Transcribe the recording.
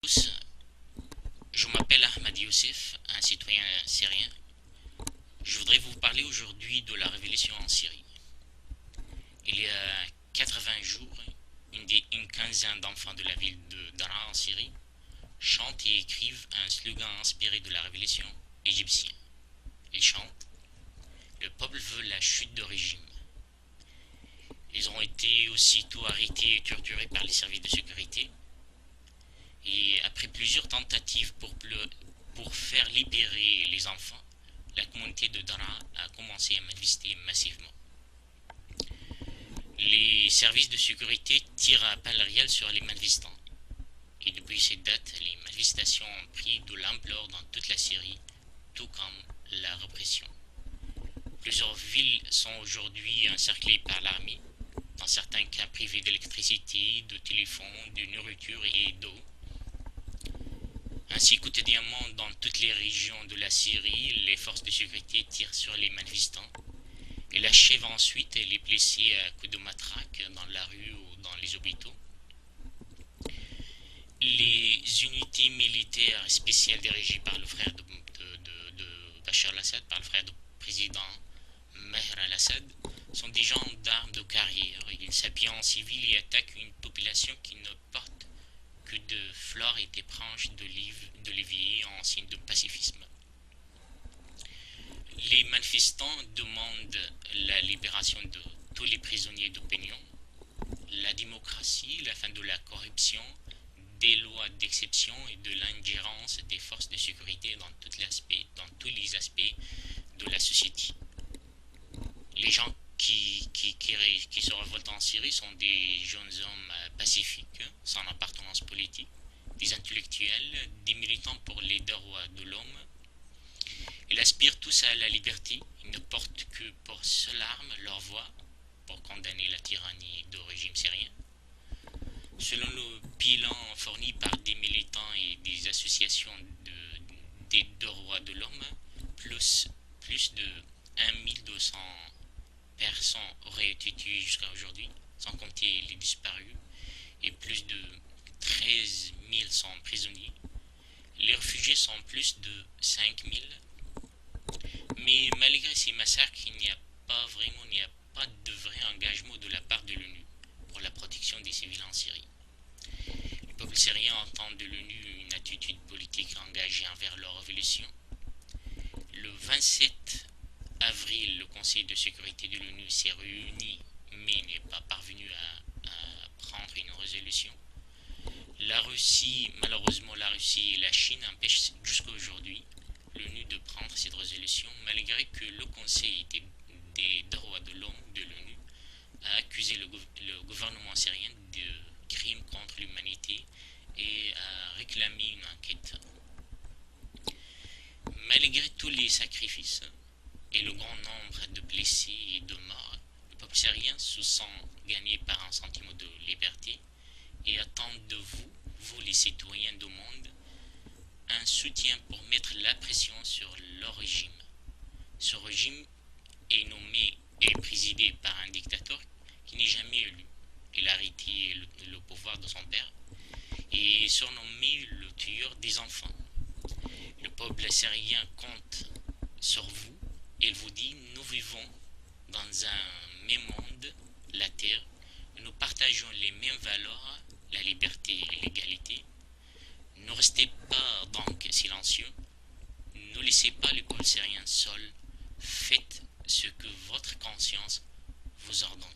Tous, je m'appelle Ahmad Youssef, un citoyen syrien. Je voudrais vous parler aujourd'hui de la révolution en Syrie. Il y a 80 jours, une quinzaine d'enfants de la ville de Daraa en Syrie chantent et écrivent un slogan inspiré de la révolution égyptienne. Ils chantent: le peuple veut la chute de régime. Ils ont été aussitôt arrêtés et torturés par les services de sécurité. Et après plusieurs tentatives pour faire libérer les enfants, la communauté de Daraa a commencé à manifester massivement. Les services de sécurité tirent à balles réelles sur les manifestants. Et depuis cette date, les manifestations ont pris de l'ampleur dans toute la Syrie, tout comme la répression. Plusieurs villes sont aujourd'hui encerclées par l'armée, dans certains cas privées d'électricité, de téléphone, de nourriture et d'eau. Ainsi, quotidiennement, dans toutes les régions de la Syrie, les forces de sécurité tirent sur les manifestants et l'achèvent ensuite les blessés à coups de matraque dans la rue ou dans les hôpitaux. Les unités militaires spéciales dirigées par le frère de Bachar al-Assad, par le frère du président Maher al-Assad, sont des gendarmes de carrière. Ils s'habillent en civil et attaquent une population qui ne porte que de fleurs et des branches d'olivier en signe de pacifisme. Les manifestants demandent la libération de tous les prisonniers d'opinion, la démocratie, la fin de la corruption, des lois d'exception et de l'ingérence des forces de sécurité dans tous les aspects de la société. Les gens qui se révoltent en Syrie sont des jeunes hommes pacifiques, sans appartenance politique, des intellectuels, des militants pour les droits de l'homme. Ils aspirent tous à la liberté. Ils ne portent que pour seule arme leur voix pour condamner la tyrannie du régime syrien. Selon le bilan fourni par des militants et des associations des droits de l'homme, plus de 1200 personnes auraient été tuées jusqu'à aujourd'hui, sans compter les disparus, et plus de 13 100 prisonniers. Les réfugiés sont plus de 5 000. Mais malgré ces massacres, il n'y a pas de vrai engagement de la part de l'ONU pour la protection des civils en Syrie. Le peuple syrien entend de l'ONU une attitude politique engagée envers leur révolution. Le 27 avril, le Conseil de sécurité de l'ONU s'est réuni mais n'est pas parvenu à prendre une résolution. Malheureusement, la Russie et la Chine empêchent jusqu'à aujourd'hui l'ONU de prendre cette résolution, malgré que le Conseil des droits de l'homme de l'ONU a accusé le gouvernement syrien de crimes contre l'humanité et a réclamé une enquête. Malgré tous les sacrifices et le grand nombre de blessés et de morts, le peuple syrien se sent gagné par un sentiment de liberté et attend de vous les citoyens du monde, un soutien pour mettre la pression sur leur régime. Ce régime est nommé et présidé par un dictateur qui n'est jamais élu. Il a hérité le pouvoir de son père et est surnommé le tueur des enfants. Le peuple syrien compte sur vous. Il vous dit: nous vivons dans un même monde, la terre, nous partageons les mêmes valeurs, la liberté et l'égalité. Ne restez pas donc silencieux. Ne laissez pas le peuple syrien seul. Faites ce que votre conscience vous ordonne.